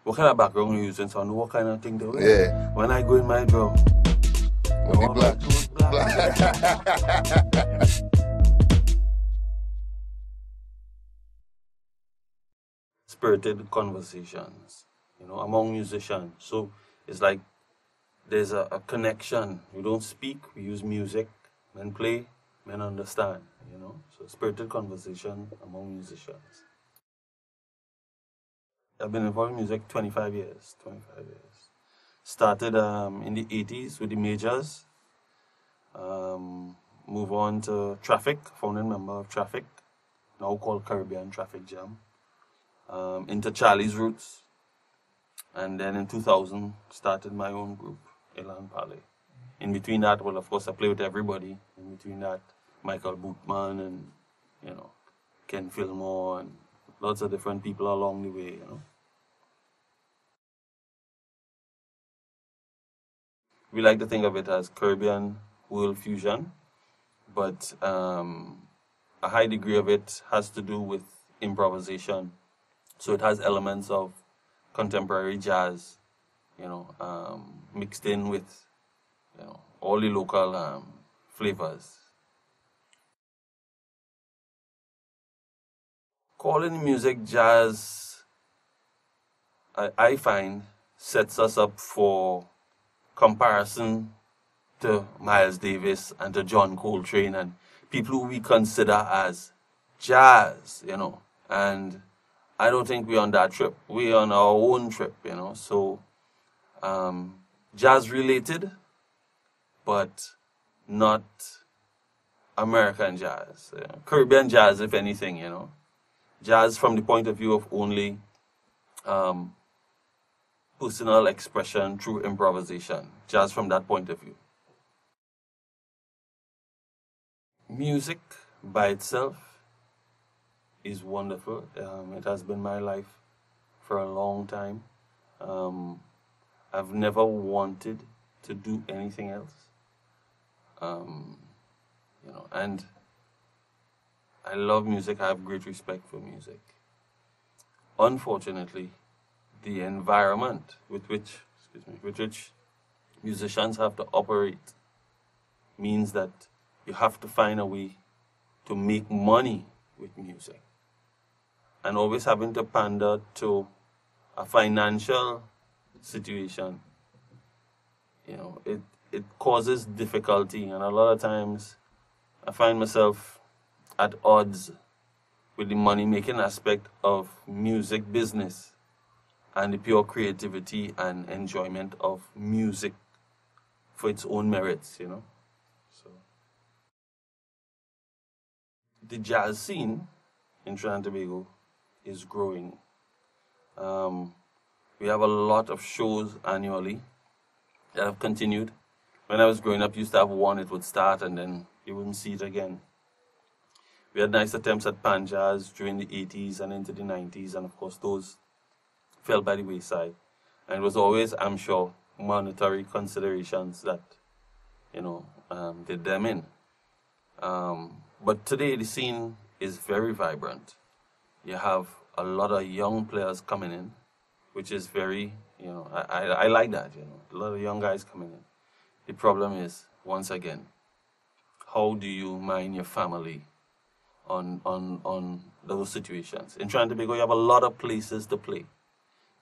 what kind of background you're using, so I know what kind of thing they wear. Yeah. When I go in my drum, When they black. Spirited conversations, you know, among musicians. So it's like there's a connection. We don't speak, we use music. Men play, men understand, you know. So spirited conversation among musicians. I've been involved in music 25 years. 25 years. Started in the 80s with the majors. Move on to Traffic, founding member of Traffic, now called Caribbean Traffic Jam. Into Charlie's Roots. And then in 2000, started my own group, Elan Parle. In between that, well, of course, I play with everybody. In between that, Michael Bootman and, you know, Ken Fillmore and lots of different people along the way, you know. We like to think of it as Caribbean world fusion, but a high degree of it has to do with improvisation. So it has elements of contemporary jazz, you know, mixed in with, you know, all the local flavors. Calling music jazz, I find, sets us up for comparison to Miles Davis and to John Coltrane and people who we consider as jazz, you know. And I don't think we're on that trip. We're on our own trip, you know. So jazz related, but not American jazz. Caribbean jazz, if anything, you know. Jazz from the point of view of only personal expression through improvisation. Jazz from that point of view. Music by itself is wonderful. It has been my life for a long time. I've never wanted to do anything else. You know, and I love music. I have great respect for music. Unfortunately, the environment with which musicians have to operate means that you have to find a way to make money with music. And always having to pander to a financial situation, you know, it causes difficulty. And a lot of times I find myself at odds with the money-making aspect of music business and the pure creativity and enjoyment of music for its own merits, you know. So the jazz scene in Trinidad and Tobago is growing. We have a lot of shows annually that have continued. When I was growing up, used to have one, it would start and then you wouldn't see it again. We had nice attempts at pan jazz during the 80s and into the 90s, and of course those fell by the wayside. And it was always, I'm sure, monetary considerations that, you know, did them in. But today the scene is very vibrant. You have a lot of young players coming in, which is very, you know, I like that, you know, a lot of young guys coming in. The problem is, once again, how do you mind your family on those situations? In Trinidad and Tobago, you have a lot of places to play,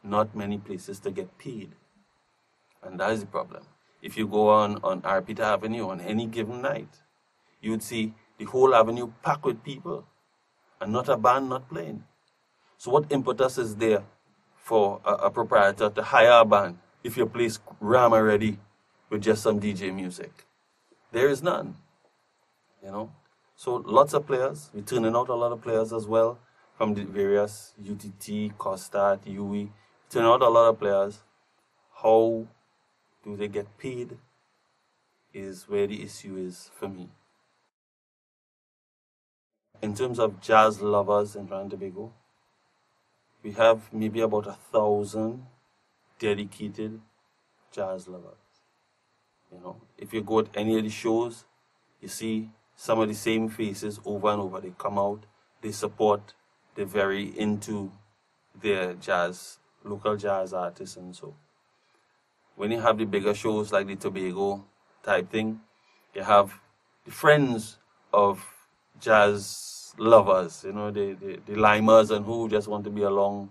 not many places to get paid. And that is the problem. If you go on Arpita Avenue on any given night, you would see the whole avenue packed with people and not a band not playing. So what impetus is there for a proprietor to hire a band if your place ram already with just some DJ music? There is none, you know. So lots of players, we're turning out a lot of players as well from the various UTT, Costat, UE, turning out a lot of players. How do they get paid is where the issue is for me. In terms of jazz lovers in Trinidad and Tobago, we have maybe about 1,000 dedicated jazz lovers. You know, if you go to any of the shows, you see some of the same faces over and over. They come out, they support, they're very into their jazz local jazz artists. And so when you have the bigger shows like the Tobago type thing, you have the friends of jazz lovers, you know, the limers and who just want to be along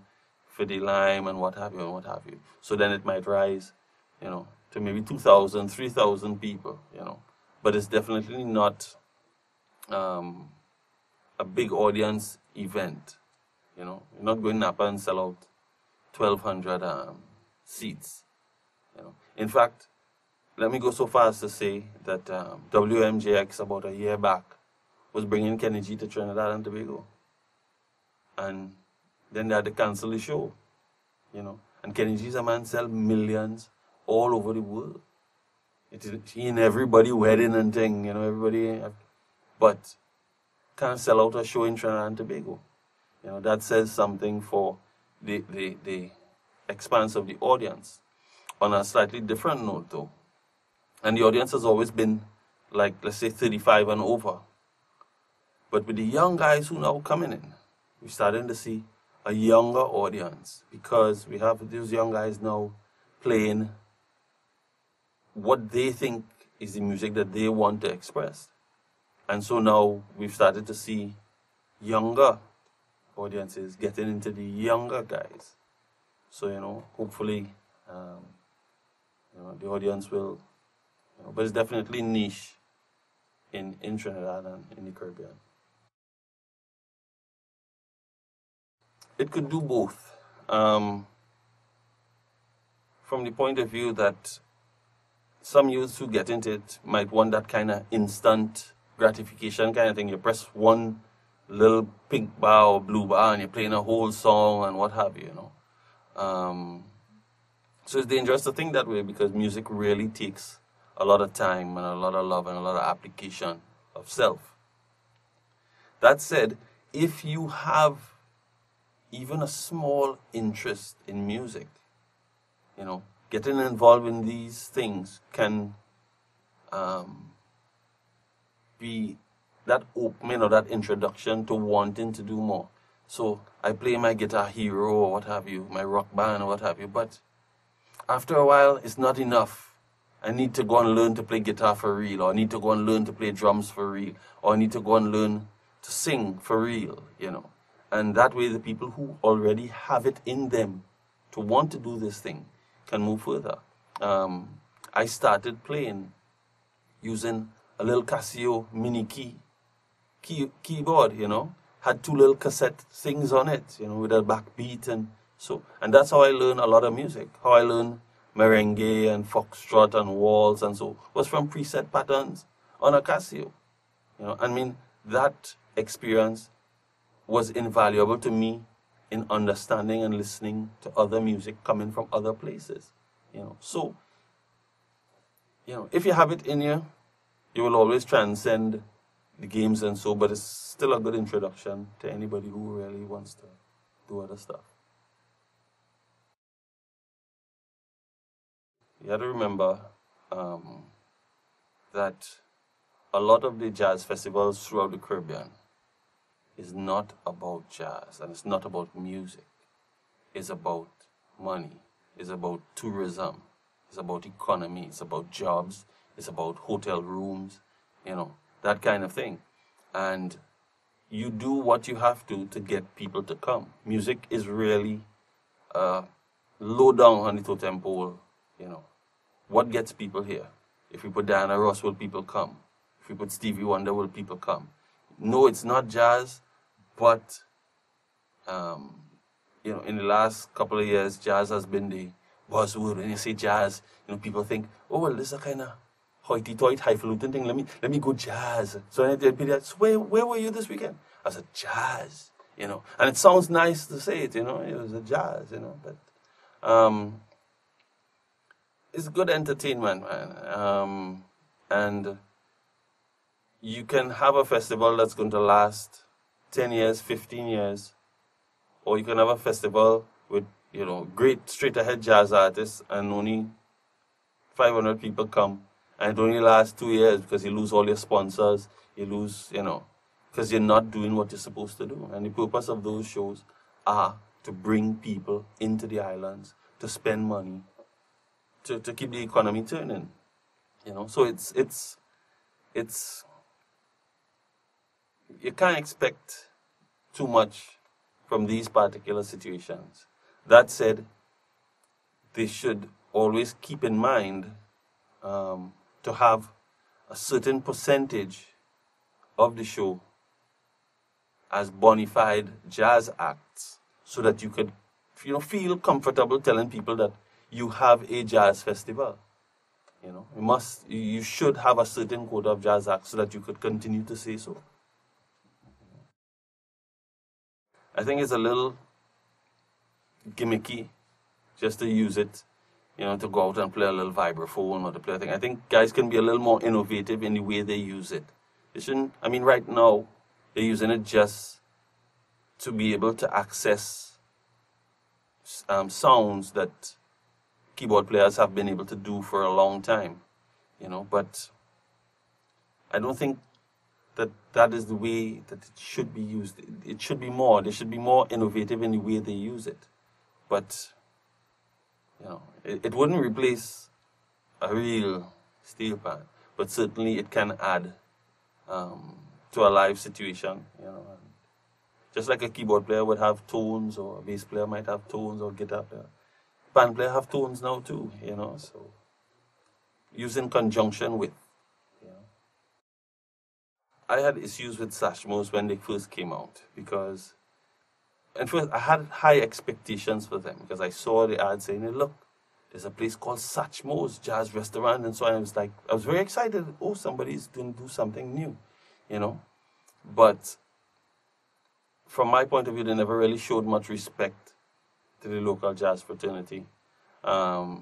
for the lime and what have you and what have you. So then it might rise, you know, to maybe 2,000, 3,000 people, you know. But it's definitely not a big audience event, you know. You're not going up and sell out 1,200 seats, you know. In fact, let me go so far as to say that WMJX about a year back was bringing Kenny G to Trinidad and Tobago. And then they had to cancel the show, you know. And Kenny G's a man sell millions all over the world. It is in everybody wedding and thing, you know, everybody. But can't sell out a show in Trinidad and Tobago. You know, that says something for the expanse of the audience. On a slightly different note, though, and the audience has always been, like, let's say 35 and over. But with the young guys who now coming in, we're starting to see a younger audience because we have these young guys now playing what they think is the music that they want to express. And so now we've started to see younger audiences getting into the younger guys. So, you know, hopefully, you know, the audience will, you know, but it's definitely niche in Trinidad and in the Caribbean. It could do both. From the point of view that some youths who get into it might want that kind of instant gratification kind of thing. You press one little pink bar or blue bar and you're playing a whole song and what have you, you know. So it's dangerous to think that way because music really takes a lot of time and a lot of love and a lot of application of self. That said, if you have even a small interest in music, you know, getting involved in these things can be that opening or that introduction to wanting to do more. So I play my Guitar Hero or what have you, my rock band or what have you, but after a while, it's not enough. I need to go and learn to play guitar for real, or I need to go and learn to play drums for real, or I need to go and learn to sing for real, you know. And that way the people who already have it in them to want to do this thing can move further. I started playing using a little Casio mini keyboard, you know, had two little cassette things on it, you know, with a backbeat and that's how I learned a lot of music. How I learned merengue and foxtrot and waltz and so was from preset patterns on a Casio. You know, I mean, that experience was invaluable to me in understanding and listening to other music coming from other places. You know, so, you know, if you have it in you, you will always transcend the games and so, but it's still a good introduction to anybody who really wants to do other stuff. You have to remember that a lot of the jazz festivals throughout the Caribbean is not about jazz and it's not about music. It's about money. It's about tourism. It's about economy. It's about jobs. It's about hotel rooms, you know, that kind of thing. And you do what you have to get people to come. Music is really low down on the totem pole, you know. What gets people here? If we put Diana Ross, will people come? If we put Stevie Wonder, will people come? No, it's not jazz, but, you know, in the last couple of years, jazz has been the buzzword. When you say jazz, you know, people think, oh, well, this is a kind of hoity-toity, highfalutin thing. Let me go jazz. So I tell people, so where were you this weekend? I said, jazz, you know. And it sounds nice to say it, you know. It was a jazz, you know. But it's good entertainment, man. And you can have a festival that's going to last 10 years, 15 years, or you can have a festival with, you know, great straight-ahead jazz artists and only 500 people come, and it only lasts 2 years because you lose all your sponsors, you lose, you know, because you're not doing what you're supposed to do. And the purpose of those shows are to bring people into the islands, to spend money, to keep the economy turning. So it's you can't expect too much from these particular situations. That said, they should always keep in mind to have a certain percentage of the show as bona fide jazz acts, so that you could feel comfortable telling people that you have a jazz festival. You should have a certain quota of jazz acts so that you could continue to say so. I think it's a little gimmicky just to use it, to go out and play a little vibraphone or to play a thing. I think guys can be a little more innovative in the way they use it. They shouldn't, right now, they're using it just to be able to access sounds that keyboard players have been able to do for a long time, but I don't think that is the way that it should be used. It should be more. They should be more innovative in the way they use it. But, it wouldn't replace a real steel pan, but certainly it can add to a live situation, Just like a keyboard player would have tones, or a bass player might have tones, or guitar player. Band player have tones now too, so use in conjunction with. I had issues with Satchmos when they first came out, because at first I had high expectations for them, because I saw the ad saying, look, there's a place called Satchmos Jazz Restaurant, and so on. I was very excited. Oh, somebody's going to do something new, But from my point of view, they never really showed much respect to the local jazz fraternity. They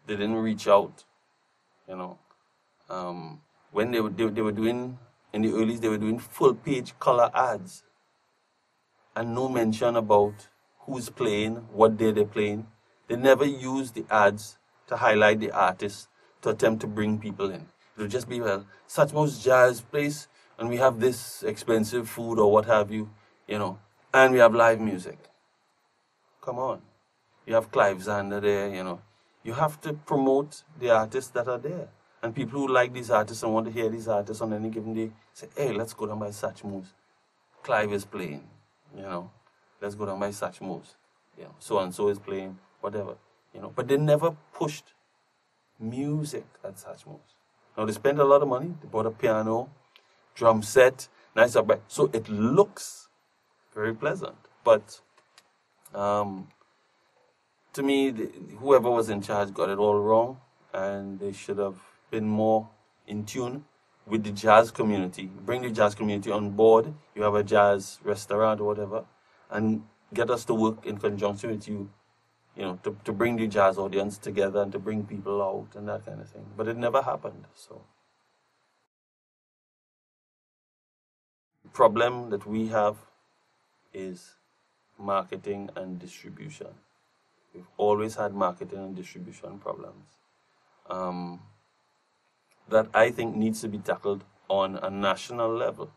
didn't reach out, when they were doing, in the early, they were doing full page color ads, and no mention about who's playing, what day they're playing. They never used the ads to highlight the artists, to attempt to bring people in. It would just be, well, Satchmo's jazz place, and we have this expensive food or what have you, and we have live music. Come on. You have Clive Zander there, You have to promote the artists that are there. And people who like these artists and want to hear these artists on any given day say, hey, let's go down by Satchmo's. Clive is playing, Let's go down by Satchmo's. So-and-so is playing, whatever. But they never pushed music at Satchmo's. Now, they spent a lot of money. They bought a piano, drum set, nice upright. So it looks very pleasant. But to me, whoever was in charge got it all wrong, and they should have been more in tune with the jazz community. Bring the jazz community on board. You have a jazz restaurant or whatever, and get us to work in conjunction with you, to bring the jazz audience together and to bring people out and that kind of thing. But it never happened. So the problem that we have is marketing and distribution. We've always had marketing and distribution problems that I think needs to be tackled on a national level,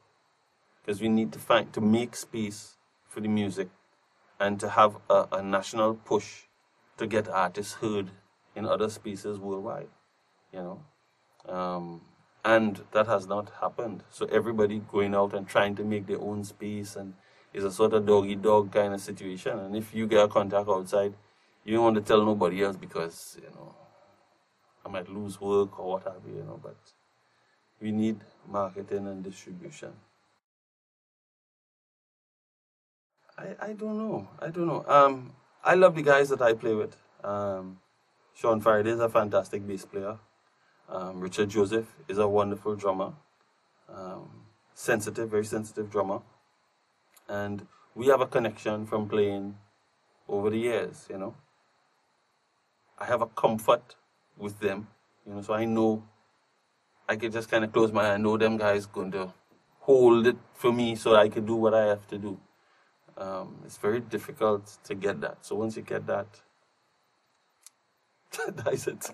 because we need to make space for the music and to have a national push to get artists heard in other spaces worldwide, and that has not happened. So everybody going out and trying to make their own space, and it's a sort of dog-eat-dog kind of situation. And if you get a contact outside, you don't want to tell nobody else, because, I might lose work or what have you, but we need marketing and distribution. I don't know. I love the guys that I play with. Sean Faraday is a fantastic bass player. Richard Joseph is a wonderful drummer. Very sensitive drummer. And we have a connection from playing over the years, I have a comfort with them, so I know I can just kind of close my eye. I know them guys going to hold it for me so I can do what I have to do. It's very difficult to get that. So once you get that, that's it.